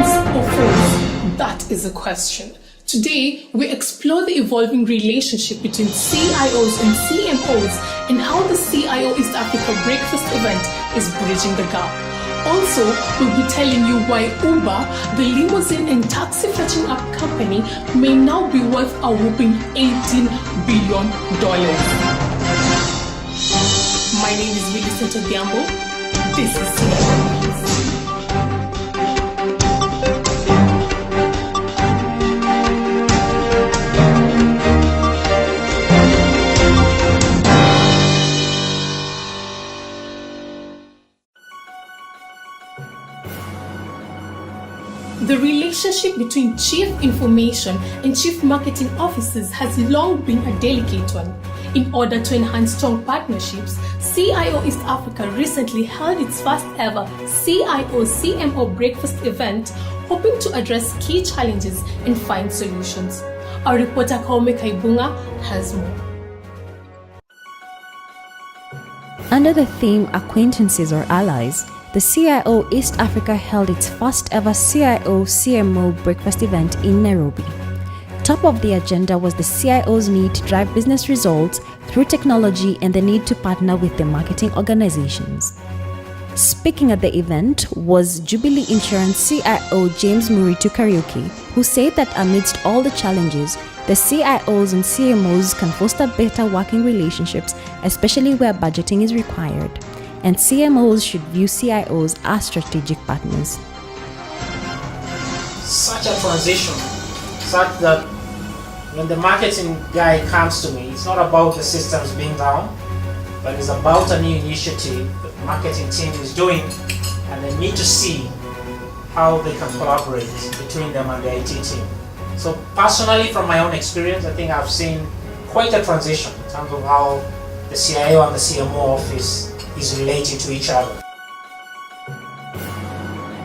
friends or foes? That is a question. Today, we explore the evolving relationship between CIOs and CMOs and how the CIO East Africa Breakfast event is bridging the gap. Also, we'll be telling you why Uber, the limousine and taxi fetching app company, may now be worth a whopping $18 billion. My name is Cio-Cmo. This is CIO News. The relationship between Chief Information and Chief Marketing Officers has long been a delicate one. In order to enhance strong partnerships, CIO East Africa recently held its first ever CIO-CMO breakfast event, hoping to address key challenges and find solutions. Our reporter Kaume Kaibunga has more. Under the theme Acquaintances or Allies, the CIO East Africa held its first ever CIO-CMO breakfast event in Nairobi. Top of the agenda was the CIO's need to drive business results through technology and the need to partner with the marketing organizations. Speaking at the event was Jubilee Insurance CIO James Muritu Kariuki, who said that amidst all the challenges, the CIOs and CMOs can foster better working relationships, especially where budgeting is required. And CMOs should view CIOs as strategic partners. Such a transition, such that when the marketing guy comes to me, it's not about the systems being down, but it's about a new initiative the marketing team is doing, and they need to see how they can collaborate between them and the IT team. So personally, from my own experience, I think I've seen quite a transition in terms of how the CIO and the CMO office is related to each other.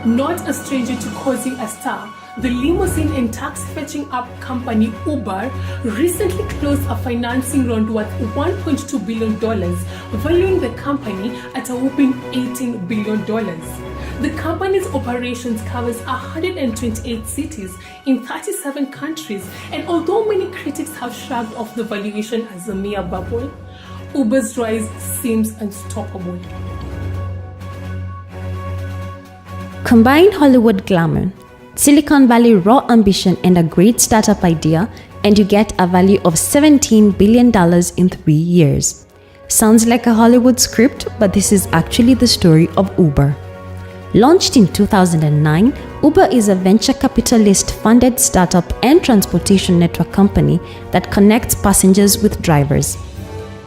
Not a stranger to causing a stir, the limousine and taxi fetching app company Uber recently closed a financing round worth $1.2 billion, valuing the company at a whopping $18 billion. The company's operations covers 128 cities in 37 countries, and although many critics have shrugged off the valuation as a mere bubble, Uber's rise seems unstoppable. Combine Hollywood glamour, Silicon Valley raw ambition and a great startup idea, and you get a value of $17 billion in 3 years. Sounds like a Hollywood script, but this is actually the story of Uber. Launched in 2009, Uber is a venture capitalist-funded startup and transportation network company that connects passengers with drivers.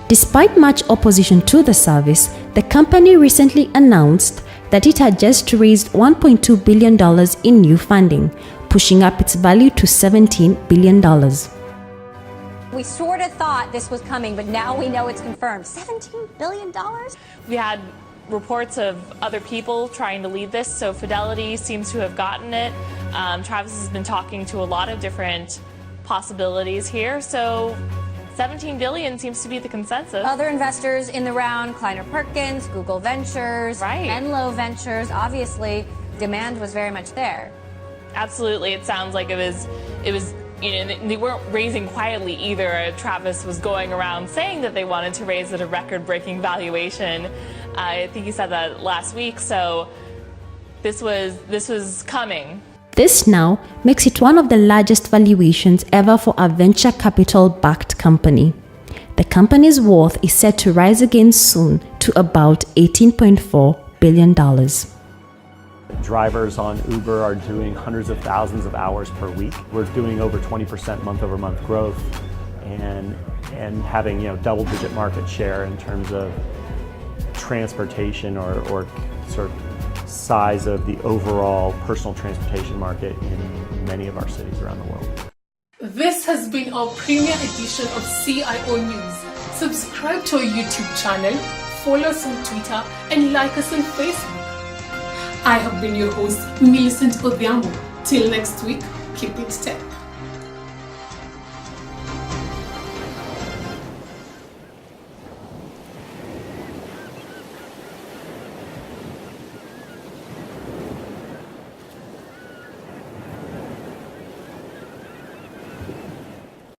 Despite much opposition to the service, the company recently announced that it had just raised $1.2 billion in new funding, pushing up its value to $17 billion. We sort of thought this was coming, but now we know it's confirmed. $17 billion? We had reports of other people trying to lead this, so Fidelity seems to have gotten it. Travis has been talking to a lot of different possibilities here, so 17 billion seems to be the consensus. Other investors in the round, Kleiner Perkins, Google Ventures, right. Menlo Ventures, obviously demand was very much there. Absolutely, it sounds like it was, you know, they weren't raising quietly either. Travis was going around saying that they wanted to raise at a record-breaking valuation. I think he said that last week, so this was coming. This now makes it one of the largest valuations ever for a venture capital-backed company. The company's worth is set to rise again soon to about $18.4 billion. Drivers on Uber are doing hundreds of thousands of hours per week. We're doing over 20% month-over-month growth and having, you know, double-digit market share in terms of transportation or sort of size of the overall personal transportation market in many of our cities around the world. This has been our premiere edition of CIO News. Subscribe to our YouTube channel, follow us on Twitter, and like us on Facebook. I have been your host, Millicent Odhiambo. Till next week, keep it tech.